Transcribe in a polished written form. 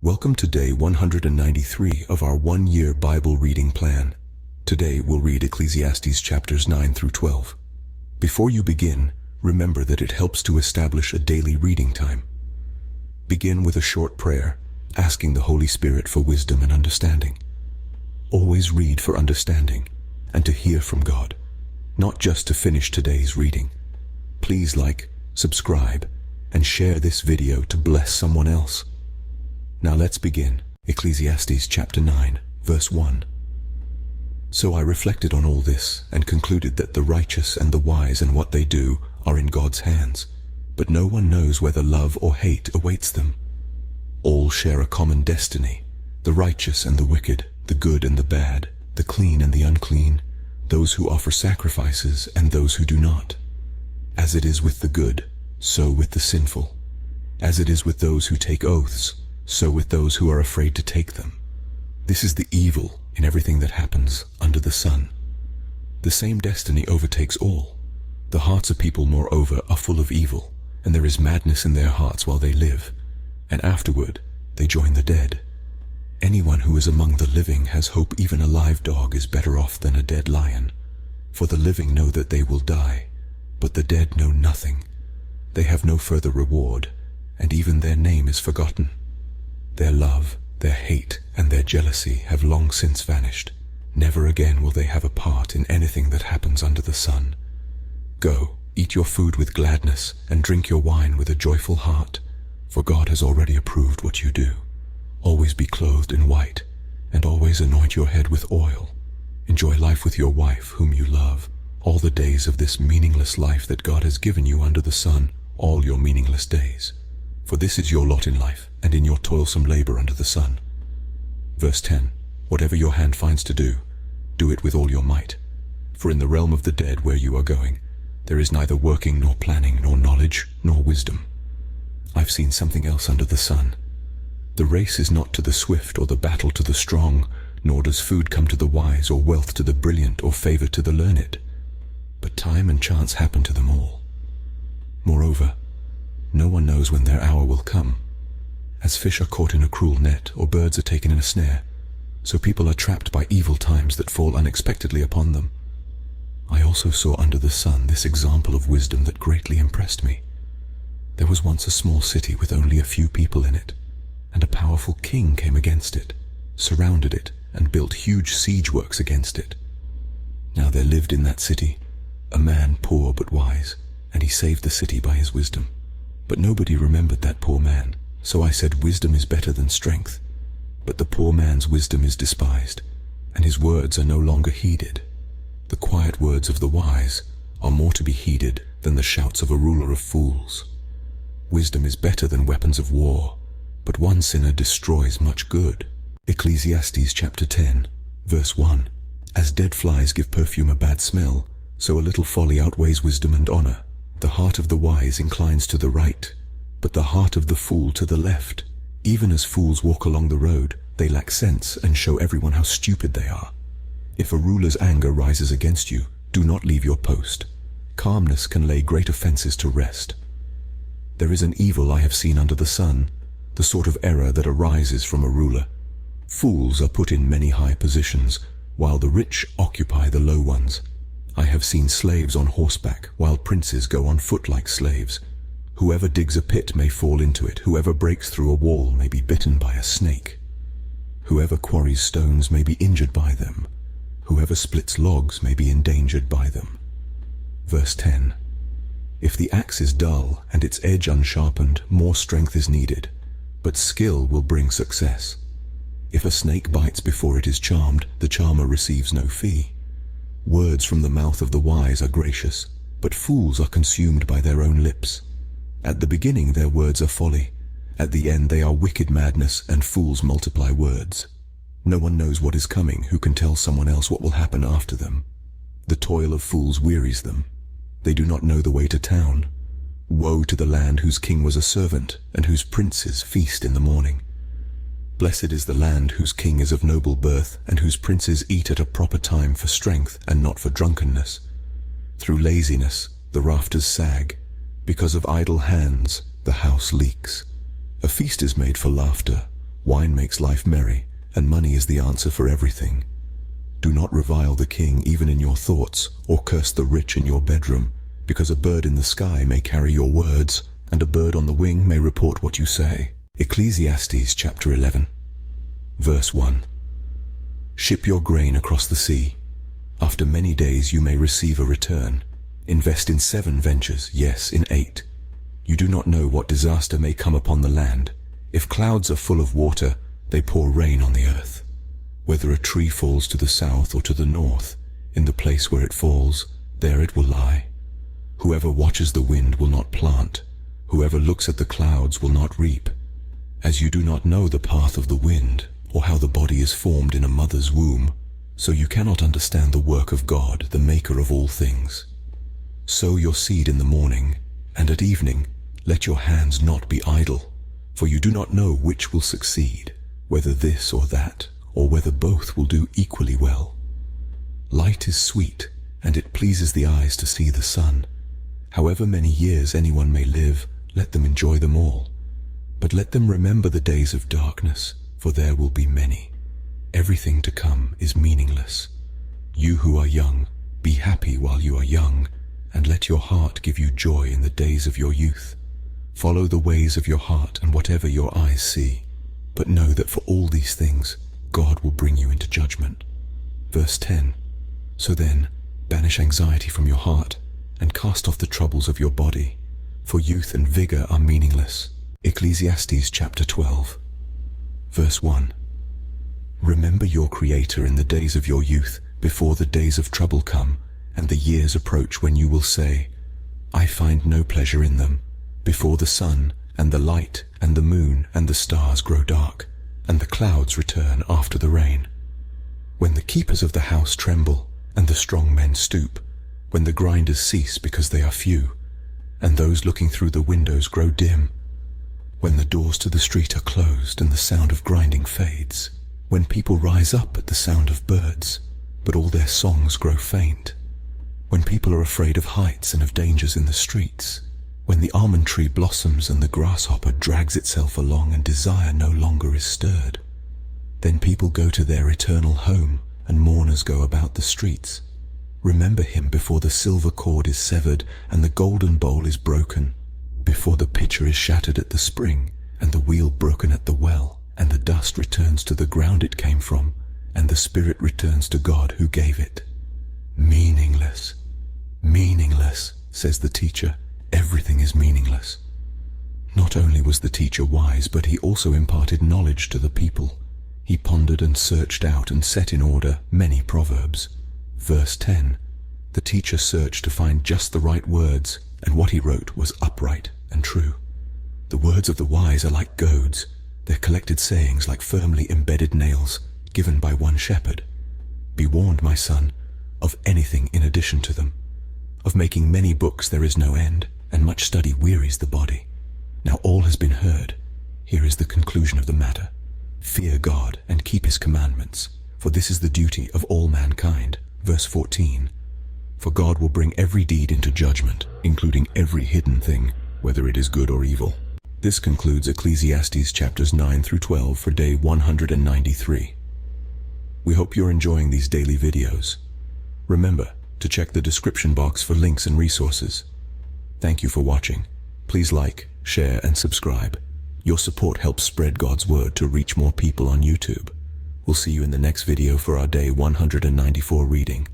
Welcome to day 193 of our one-year Bible reading plan. Today we'll read Ecclesiastes chapters 9 through 12. Before you begin, remember that it helps to establish a daily reading time. Begin with a short prayer, asking the Holy Spirit for wisdom and understanding. Always read for understanding and to hear from God, not just to finish today's reading. Please like, subscribe, and share this video to bless someone else. Now let's begin. Ecclesiastes Chapter 9, verse 1. So I reflected on all this and concluded that the righteous and the wise and what they do are in God's hands, but no one knows whether love or hate awaits them. All share a common destiny, the righteous and the wicked, the good and the bad, the clean and the unclean, those who offer sacrifices and those who do not. As it is with the good, so with the sinful. As it is with those who take oaths, so with those who are afraid to take them. This is the evil in everything that happens under the sun. The same destiny overtakes all. The hearts of people, moreover, are full of evil, and there is madness in their hearts while they live, and afterward they join the dead. Anyone who is among the living has hope. Even a live dog is better off than a dead lion. For the living know that they will die, but the dead know nothing. They have no further reward, and even their name is forgotten. Their love, their hate, and their jealousy have long since vanished. Never again will they have a part in anything that happens under the sun. Go, eat your food with gladness, and drink your wine with a joyful heart, for God has already approved what you do. Always be clothed in white, and always anoint your head with oil. Enjoy life with your wife, whom you love, all the days of this meaningless life that God has given you under the sun, all your meaningless days. For this is your lot in life, and in your toilsome labor under the sun. Verse 10. Whatever your hand finds to do, do it with all your might. For in the realm of the dead where you are going, there is neither working nor planning nor knowledge nor wisdom. I've seen something else under the sun. The race is not to the swift or the battle to the strong, nor does food come to the wise or wealth to the brilliant or favor to the learned. But time and chance happen to them all. Moreover, no one knows when their hour will come. As fish are caught in a cruel net, or birds are taken in a snare, so people are trapped by evil times that fall unexpectedly upon them. I also saw under the sun this example of wisdom that greatly impressed me. There was once a small city with only a few people in it, and a powerful king came against it, surrounded it, and built huge siege works against it. Now there lived in that city a man poor but wise, and he saved the city by his wisdom. But nobody remembered that poor man, so I said, wisdom is better than strength. But the poor man's wisdom is despised, and his words are no longer heeded. The quiet words of the wise are more to be heeded than the shouts of a ruler of fools. Wisdom is better than weapons of war, but one sinner destroys much good. Ecclesiastes Chapter 10, verse 1. As dead flies give perfume a bad smell, so a little folly outweighs wisdom and honor. The heart of the wise inclines to the right, but the heart of the fool to the left. Even as fools walk along the road, they lack sense and show everyone how stupid they are. If a ruler's anger rises against you, do not leave your post. Calmness can lay great offenses to rest. There is an evil I have seen under the sun, the sort of error that arises from a ruler. Fools are put in many high positions, while the rich occupy the low ones. I have seen slaves on horseback, while princes go on foot like slaves. Whoever digs a pit may fall into it. Whoever breaks through a wall may be bitten by a snake. Whoever quarries stones may be injured by them. Whoever splits logs may be endangered by them. Verse 10. If the axe is dull and its edge unsharpened, more strength is needed, but skill will bring success. If a snake bites before it is charmed, the charmer receives no fee. Words from the mouth of the wise are gracious, but fools are consumed by their own lips. At the beginning their words are folly, at the end they are wicked madness, and fools multiply words. No one knows what is coming who can tell someone else what will happen after them. The toil of fools wearies them. They do not know the way to town. Woe to the land whose king was a servant, and whose princes feast in the morning. Blessed is the land whose king is of noble birth, and whose princes eat at a proper time for strength and not for drunkenness. Through laziness the rafters sag. Because of idle hands the house leaks. A feast is made for laughter, Wine makes life merry, and money is the answer for everything. Do not revile the king even in your thoughts, or curse the rich in your bedroom, because a bird in the sky may carry your words, and a bird on the wing may report what you say. Ecclesiastes Chapter 11, Verse 1. Ship your grain across the sea. After many days you may receive a return. Invest in 7 ventures, yes, in 8. You do not know what disaster may come upon the land. If clouds are full of water, they pour rain on the earth. Whether a tree falls to the south or to the north, in the place where it falls, there it will lie. Whoever watches the wind will not plant. Whoever looks at the clouds will not reap. As you do not know the path of the wind, or how the body is formed in a mother's womb, so you cannot understand the work of God, the maker of all things. Sow your seed in the morning, and at evening let your hands not be idle, for you do not know which will succeed, whether this or that, or whether both will do equally well. Light is sweet, and it pleases the eyes to see the sun. However many years anyone may live, let them enjoy them all. But let them remember the days of darkness, for there will be many. Everything to come is meaningless. You who are young, be happy while you are young, and let your heart give you joy in the days of your youth. Follow the ways of your heart and whatever your eyes see. But know that for all these things, God will bring you into judgment. Verse 10. So then, banish anxiety from your heart, and cast off the troubles of your body, for youth and vigor are meaningless. Ecclesiastes Chapter 12, Verse 1. Remember your Creator in the days of your youth, before the days of trouble come, and the years approach when you will say, I find no pleasure in them, before the sun, and the light, and the moon, and the stars grow dark, and the clouds return after the rain. When the keepers of the house tremble, and the strong men stoop, when the grinders cease because they are few, and those looking through the windows grow dim, when the doors to the street are closed and the sound of grinding fades, when people rise up at the sound of birds, but all their songs grow faint, when people are afraid of heights and of dangers in the streets, when the almond tree blossoms and the grasshopper drags itself along and desire no longer is stirred, then people go to their eternal home and mourners go about the streets. Remember him before the silver cord is severed and the golden bowl is broken, before the pitcher is shattered at the spring, and the wheel broken at the well, and the dust returns to the ground it came from, and the spirit returns to God who gave it. Meaningless, meaningless, says the teacher. Everything is meaningless. Not only was the teacher wise, but he also imparted knowledge to the people. He pondered and searched out and set in order many proverbs. Verse 10. The teacher searched to find just the right words, and what he wrote was upright and true. The words of the wise are like goads, their collected sayings like firmly embedded nails, given by one shepherd. Be warned, my son, of anything in addition to them. Of making many books there is no end, and much study wearies the body. Now all has been heard. Here is the conclusion of the matter. Fear God and keep his commandments, for this is the duty of all mankind. Verse 14. For God will bring every deed into judgment, including every hidden thing, whether it is good or evil. This concludes Ecclesiastes chapters 9 through 12 for day 193. We hope you're enjoying these daily videos. Remember to check the description box for links and resources. Thank you for watching. Please like, share, and subscribe. Your support helps spread God's word to reach more people on YouTube. We'll see you in the next video for our day 194 reading.